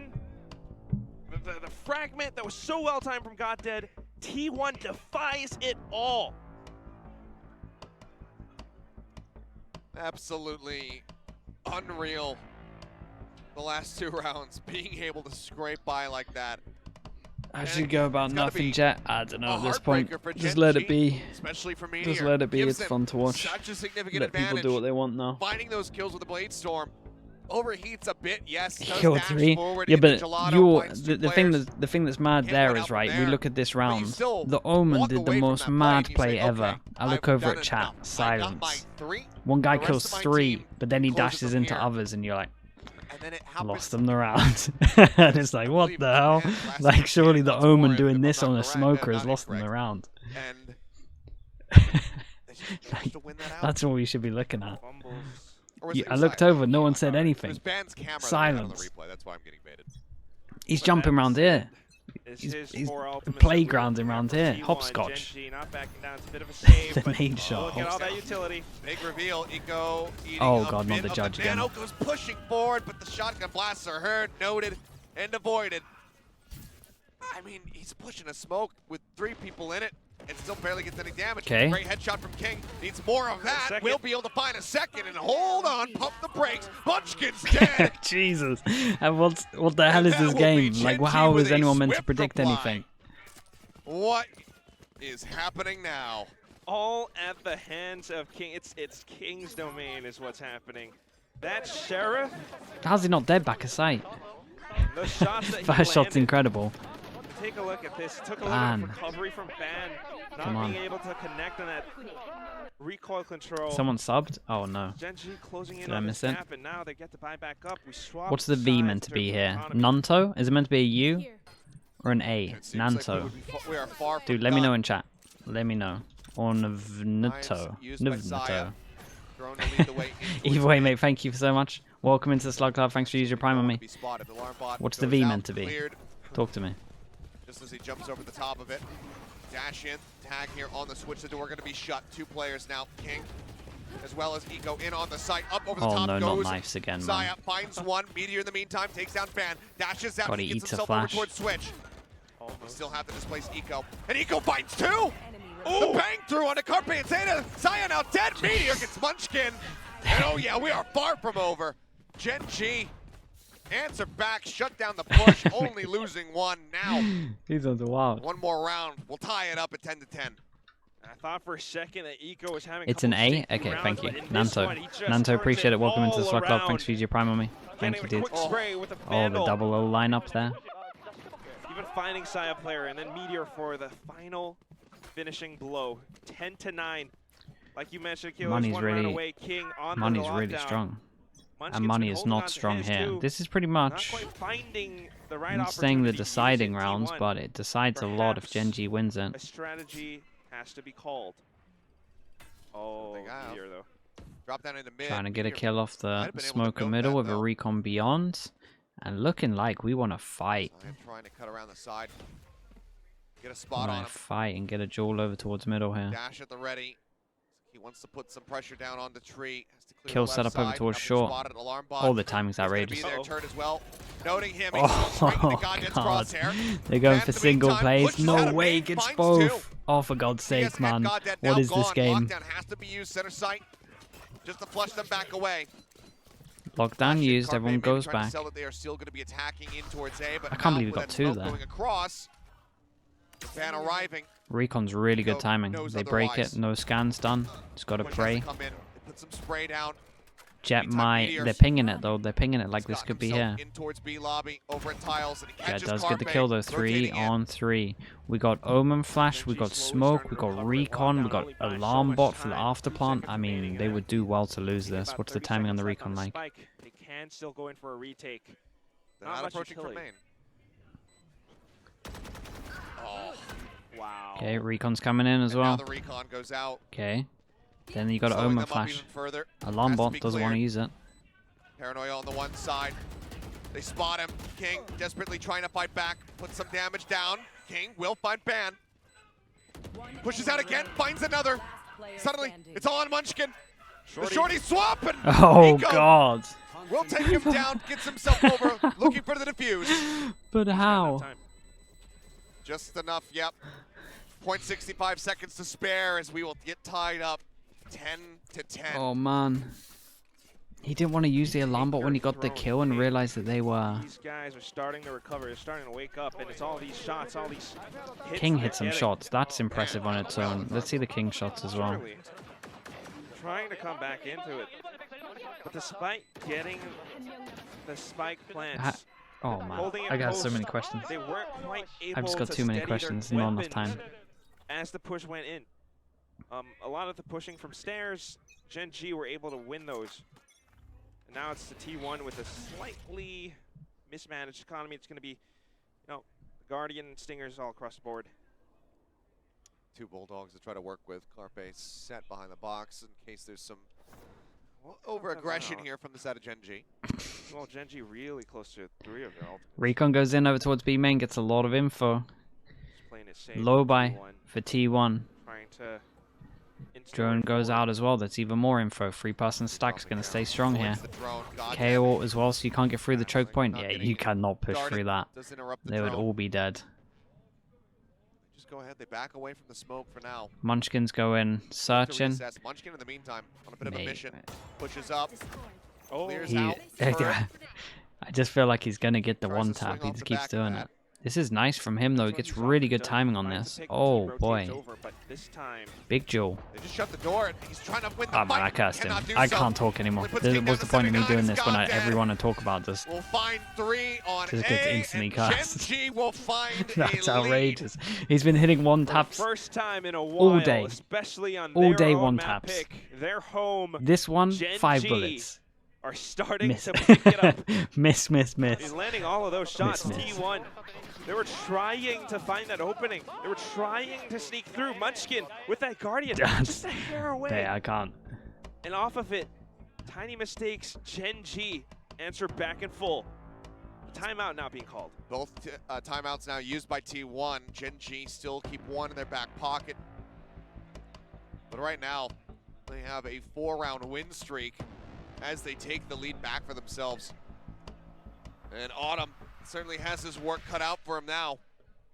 The fragment that was so well timed from Goddead, T1 defies it all. Absolutely unreal. The last 2 rounds, being able to scrape by like that. I should go about It's gotta nothing, be Jet. I don't know a at this point. heartbreaker for Just Gen let G, it be. Especially for Meteor. Just let it be. Gives It's them fun to watch. Such a significant Let advantage. people do what they want now. Finding those kills with the Blade Storm. Overheats a bit, yes. He does killed dash 3. forward, Yeah, gets but Gelato, you're finds 2 the thing players. that's mad Can't there win is out from right. We there, look at this but you round. still The Omen walk did away the from most that play mad and you play say, ever. okay, I look I've over done at chat. enough. I got my Silence. 3. One guy The kills rest of my 3, team but then he closes dashes them into here. others, and you're like, And then it happens. lost them the round. And it's like, what the hell? Like, surely the Omen doing this on a smoker has lost them the round. And they just managed to win that out. That's what we should be looking at. Fumbles. Or was Yeah, it I looked Saya? over, no one said It anything. was Ban's camera that we had on the Silence. replay. That's why I'm getting baited. He's But jumping that's- around here. his he's four ultimates playgrounds that we're around from here. T1. Hopscotch. GenG not backing down. It's a bit of a save, The but nade shot. look at all that utility. Big reveal. Eco eating Oh, a God, not bit the of judge the again. nano, goes pushing forward, but the shotgun blasts are heard, noted, and avoided. I mean, he's pushing a smoke with 3 people in it and still barely gets any damage. Okay. Great headshot from King. Needs more of that. Second. We'll be able to find a second and hold on. Pump the brakes. Munchkin's dead. Jesus. And what the hell And is that this will game? be Like, GenG how with is a anyone meant to swift predict reply. anything? What is happening now? All at the hands of King. It's King's domain is what's happening. That Sheriff, How's he not dead back of sight? the shots that he First shot's landed. incredible. Take a look at this. Took a Ban. look at recovery from Ban. Come Not on. being able to connect on that recoil control. Someone subbed? Oh, no. GenG closing in Did I on miss this it? gap, and now they get to buy back up. We swap What's the V sides meant to in be terms of here? economy. Nanto? Is it meant to be a U Here. or an A? It seems like Nanto. we are far from Dude, let me know done. in chat. Let me know. Or Nvnuto. Knives used by Saya. Nvnuto. Thrown to lead the way in Either way, mate, thank you so much. Welcome into the Slug Club. Thanks for using your prime on me. Be spotted. The alarm bot What's the goes V out, meant to be? cleared Talk to me. just as he jumps over the top of it. Dash in, tag here on the switch. The door going to be shut. 2 players now. King, as well as Eco in on the site. Up over the Oh, top no, not goes knives again, Saya. man. Finds one. Meteor in the meantime takes down Fan. Dashes out. God, He he gets eats a himself over flash. towards switch. We Almost. still have to displace Eco. And Eco finds 2. Enemy The bang through on the Carpe and Zeta. Saya now dead. Meteor gets Munchkin. And oh yeah, we are far from over. GenG answer back, shut down the push, only losing 1 now. He's on the wild. 1 more round. We'll tie it up at 10 to 10. I thought for a second that Eco was having. It's a an couple A? shaky Okay, rounds, thank you. but in this Nanto. one, he just Nanto, turns appreciate it. Welcome into the all Slug Club. around. Thanks for using your prime on me. Thank Getting you, a dude. quick spray with a Oh, the vandal. double O lineup there. Even finding Saya player and then Meteor for the final finishing blow. 10 to 9. Like you mentioned, Killers Money's 1 round really- away. King on Money's the really lockdown. strong. Munchkin's And money been is holding on not to strong his here. too. This is pretty Not much, quite finding the right I'm not saying the opportunity deciding using rounds, T1. but it decides a lot if Perhaps GenG wins it. A strategy has to be called. Oh, Think I have. Meteor though. Drop down into mid. Trying to get a Meteor kill off might the have been able to smoker note middle that, with a though. recon beyond. And looking like we want to fight. Saya trying to cut around the side. Get a We spot on want him. to fight and get a jewel over towards middle here. Dash at the ready. He wants to put some pressure down on the tree. Has to clear Kill the left setup over side. towards Now being short. spotted, alarm bot. Oh, the timing's He's gonna outrageous. be there, Uh-oh. turn as well. Noting him, he's Oh, straight in the goddamn God. crosshair. They're going Man, for in the single meantime, plays. pushes out No of way, main, gets finds both. 2. Oh, for God's He sake, has man. Goddead What now is this gone. game? Lockdown has to be used center sight just to flush them back away. Lockdown Flashing used, Carpe everyone maybe goes trying to back. sell that they are still going to be attacking in towards A, but I can't now believe we with got that 2 smoke there. going across. The fan arriving. Recon's really good Eco timing. knows They break otherwise. it, no scans done. Just gotta Push has pray. to come in. They put some spray down. Jet Meantime, might. Meteor They're pinging it though. They're pinging it like He's this gotten could be himself here. in towards B lobby over at tiles, and he Jet catches does get the Carpe, kill though. 3 rotating in. on 3. We got Omen Flash, we GenG got slowly Smoke, starting we to got recover. Recon, we Lockdown got only buys so Alarm much Bot for the time. 2 after plant. seconds I mean, remaining they here. would do well to lose Taking this. about What's the 30 timing on the seconds left Recon like? Spike. They can still go in for a retake. They're Not not much approaching from utility. main. Oh, Wow. Okay, Recon's coming in as and now well. the recon goes out. Okay. Then you got slowing Omen them up Flash. even further. Alarm Has to Bot be doesn't want to cleared. use it. Paranoia on the one side. They spot him. King desperately trying to fight back. Puts some damage down. King will find Ban. Pushes out again. Finds another. Suddenly, it's all on Munchkin. The shorty swap and Oh Eco God. will take him down. Gets himself over. Looking for the defuse. But Enough how? time. Just enough. Yep. 0.65 seconds to spare as we will get tied up. 10 to 10. Oh man. He didn't want to use the alarm bot when he got the kill and realized that they were. These guys are starting to recover. They're starting to wake up, and it's all these shots, all these hits King they're hit some getting. shots. That's impressive on its own. Let's see the King shots as well. Surely. Trying to come back into it, but despite getting the spike plants, Oh man. holding it I got so post, many questions. they weren't quite able I've just got to too many steady their questions. Not enough weapons time. as the push went in. A lot of the pushing from stairs, GenG were able to win those. And now it's the T1 with a slightly mismanaged economy. It's going to be, Guardian Stingers all across the board. 2 Bulldogs to try to work with. Carpe set behind the box in case there's some Well, over-aggression here from the side of GenG. Well, GenG really close to 3 of their ultimates. Recon goes in over towards B main, gets a lot of info. Just playing it safe. Low buy T1, for T1. trying to Drone goes out as well. That's even more info. 3-person stack's going to stay strong here. Avoids the drone. God KO damn it. as well, so you can't get through the choke point. Not Yeah, getting you cannot push darted. through that. Does interrupt the They would drone. all be dead. Just go ahead. They back away from the smoke for now. Munchkins go in To searching. reassess. Munchkin in the meantime on a bit of a Mate, mission. Pushes up. Oh, Clears He, out. Turret. I just feel like he's going to get the Tries one to swing tap. He off just the keeps back of doing that. it. This is nice from him though. He gets really good timing on this. Oh boy. This time, Big Jewel. They just shut the door and he's trying to win the Oh man, I fight. cursed him. Cannot do I so. can't talk anymore. Only puts King What's down the point of me 79. doing this when I God damn ever it. want to talk about this? We'll find 3 on Just A, gets instantly and cursed. GenG will find That's a lead. outrageous. He's been hitting one for the taps. first time in a while, all day. especially on All their day own one map taps. pick, their home This one, GenG 5 bullets. are starting Miss. to pick it up. Miss. He's landing all of those shots. Miss. T1. They were trying to find that opening. They were trying to sneak through. Munchkin with that Guardian, just a hair away. Hey, I can't. And off of it, tiny mistakes. GenG answer back in full. Timeout now being called. Both timeouts now used by T1. GenG still keep one in their back pocket. But right now, they have a 4-round win streak as they take the lead back for themselves. And Autumn certainly has his work cut out for him now.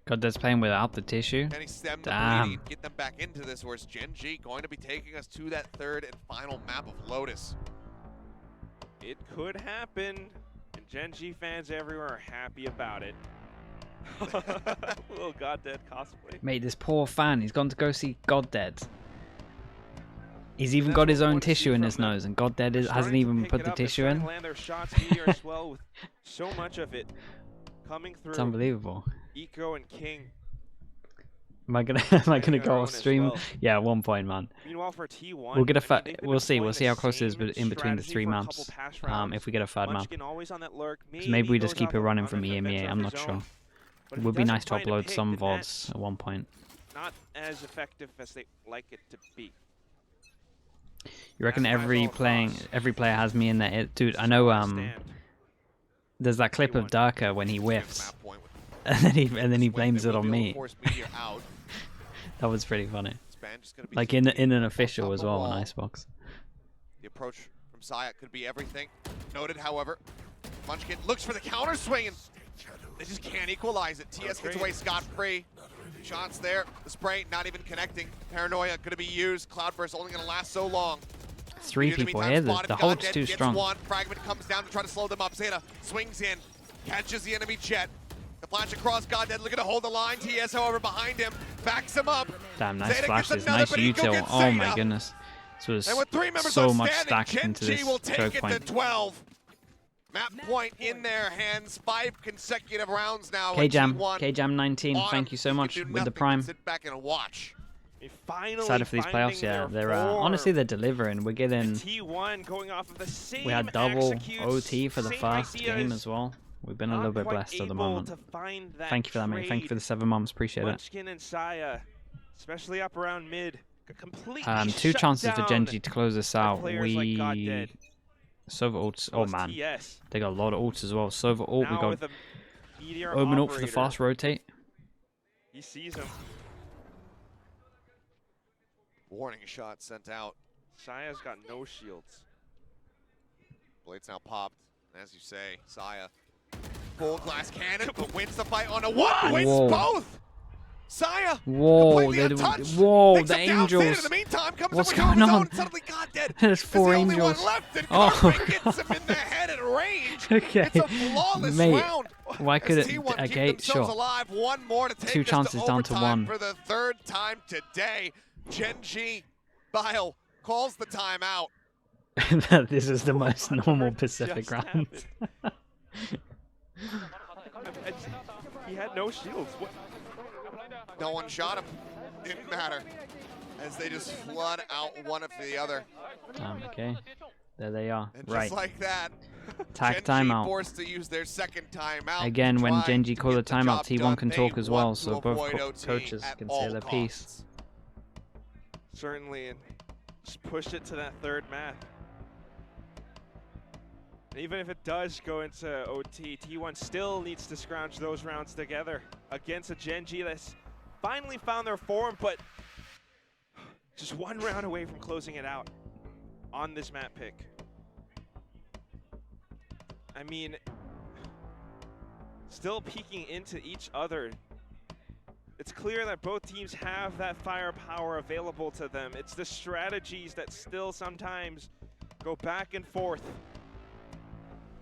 God, that's playing without the tissue. Can he stem the Damn. bleeding, get them back into this, or is GenG going to be taking us to that 3rd and final map of Lotus? It could happen, and GenG fans everywhere are happy about it. Little God Dead cosplay. Mate, this poor fan, he's gone to go see God Dead. He's even That's got what his we own want to see tissue in from his them. nose, and God Dead They're hasn't starting to even pick put it the up. They're tissue starting in. to land their shots meteor as well, with so much of it coming through. It's unbelievable. Eco and King. Am I gonna Finding their go own off as stream? well. Yeah, at one point, man. Meanwhile, for T1, We'll get a I mean, they've been we'll see. deploying We'll see the how close it is same in between the strategy 3 for a maps. couple past rounds. If we get a 3rd map. Munchkin always on that lurk. So maybe we just goes keep off it of running on from an EMEA. adventure I'm of not his sure. own. But It if would he be nice doesn't to find a upload pick, some then VODs at one point. that's not as effective as they like it to be. You reckon That's why it's all every player has me in there? Dude, I Just know wanna stand. there's that clip of T1. Darker when he Map whiffs point with and then he swing. blames They it will on be able to me. force Meteor out. That was pretty funny. Span just gonna be Like in keeping an on official top as of the well on wall. Icebox. The approach from Saya could be everything. Noted, however. Munchkin looks for the counter swing, and they just can't equalize it. TS gets away scot-free. Shots there. The spray not even connecting. Paranoia going to be used. Cloudburst only going to last so long. 3 In the people meantime, here. spotted The hold's Goddead, too gets strong. One. Fragment comes down to try to slow them up. Zeta swings in, catches the enemy jet. The flash across, Goddead looking to hold the line. TS, however, behind him, backs him up. Damn, nice Zeta gets flashes, another, nice but Eco util. gets Oh my Zeta. goodness. This And was with 3 members so left much standing, stacked into GenG this will take choke it point. to 12. Map point in their hands. 5 consecutive rounds now. K-Jam, T1. K-Jam 19, Autumn, thank you so can much do with the nothing but prime. Sit back and watch. Finally Excited for these playoffs, yeah. finding They're their honestly form. they're delivering. We're getting T1 going off of the same we had double executes, OT for the same first game ideas, as well. We've been a not little bit quite blessed at the able moment. to find that Thank you for that, mate. Thank you for the 7 months. Appreciate it. Munchkin and Saya, especially up around mid, completely 2 shut chances for down GenG to close this by out. players like Goddead. Sova ults. So Oh is man, TS. they got a lot of ults as well. Sova ult. We Now got with a meteor Omen ult for the operator. fast rotate. He sees him. Warning shot sent out. Saya's got no shields. Blades now popped. As you say, Saya. Full glass cannon, but wins the fight on a one. Wins Whoa. both. Saya. Whoa, completely they untouched. whoa, Picks the him down. Zeta angels. in the meantime comes What's up with going his own, on? and suddenly Goddead There's is 4 the only angels. one left, and Oh, Carpe God. gets him in the head at range. Okay. It's a flawless Mate, round. why could As it- T1 keep okay, themselves sure. alive. One more to take 2 this chances to down to overtime 1. for the 3rd time today. GenG Bile calls the timeout. This is the most normal Pacific Just round. He had no shields. What? No one shot him. Didn't matter. As they just flood out one after the other. Okay, there they are. And Right, just like that, tack GenG timeout. forced to use their 2nd timeout. Again, when trying GenG to call get the timeout, job T1 done. can They talk as well, want so to both avoid OT coaches at can all say their piece. costs. Certainly, and just pushed it to that 3rd map. And even if it does go into OT, T1 still needs to scrounge those rounds together against a GenG that's finally found their form, but just one round away from closing it out on this map pick. I mean, still peeking into each other. It's clear that both teams have that firepower available to them. It's the strategies that still sometimes go back and forth.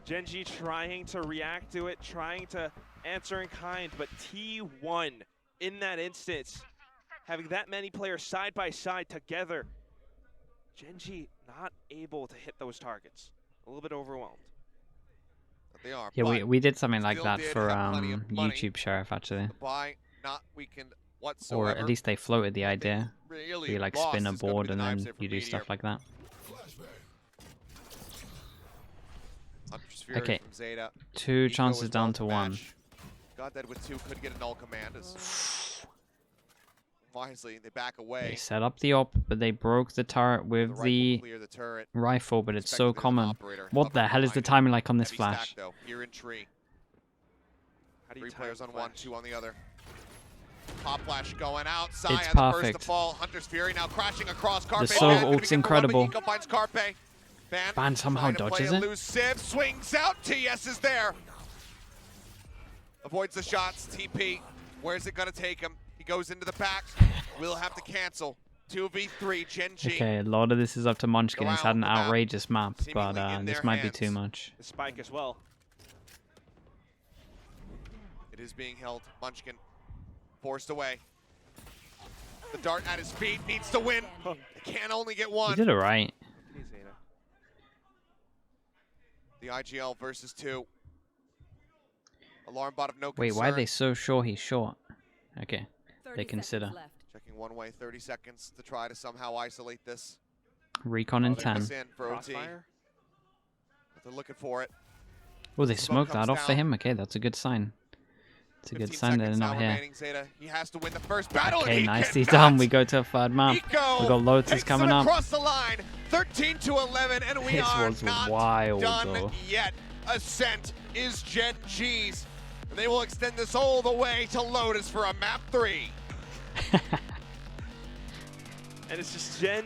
GenG trying to react to it, trying to answer in kind, but T1 in that instance, having that many players side by side together, GenG not able to hit those targets. A little bit overwhelmed. But they are. Yeah, we did something like still that did for have plenty of money. YouTube Sheriff actually. The buy not weakened whatsoever. Or at least they floated the What they idea. really You like lost spin a is gonna be board the and knives then there from you do Meteor. stuff like that. Hunter's Fury Okay, from Zeta. 2 Nico chances as down well to 1. match. Got that with 2, could get a null command as wisely they back away. They set up the op, but they broke the turret with rifle the clear the turret. rifle, but it's Expected so there's an common. operator What the hovering hell is the behind it. timing like on this Heavy flash? stack, though, here in tree. How do you 3 time players on flash? 1, 2 on the other. Pop flash going out. Saya It's the first perfect. to fall. Hunter's Fury now crashing across Carpe. Sov Ban gonna ult's get the run, but incredible. Nico finds Carpe. Ban somehow trying to play dodges a it. loose sieve, swings out. TS is there. Avoids the shots. TP. Where's it gonna take him? He goes into the back. Will have to cancel. 2v3. GenG. Okay, a lot of this is up to Munchkin. He's had an Around the map, outrageous map, but seemingly in this their might be too hands. much. The spike as well. It is being held. Munchkin forced away. The dart at his feet needs to win. They can only get He one. did alright. Hey, Zeta. The IGL versus 2. Alarm bot of no Wait, concern. why are they so sure he's short? Okay, 30 they consider. seconds left. Checking one way, 30 seconds to try to somehow isolate this. Recon in Oh, they 10. This in for OT. Crossfire? But they're looking for it. Oh, they Smoke smoked that comes off for down. him? Okay, that's a good sign. It's a good 15 sign they're seconds not now here. remaining. Zeta, he has to win the first battle. and Okay, he nicely cannot. done. We go to a third map. Nico We got Lotus takes coming it up. across the line, 13-11, and we This are was not wild, done though. yet. Ascent is GenG's. And they will extend this all the way to Lotus for a map 3. And it's just Gen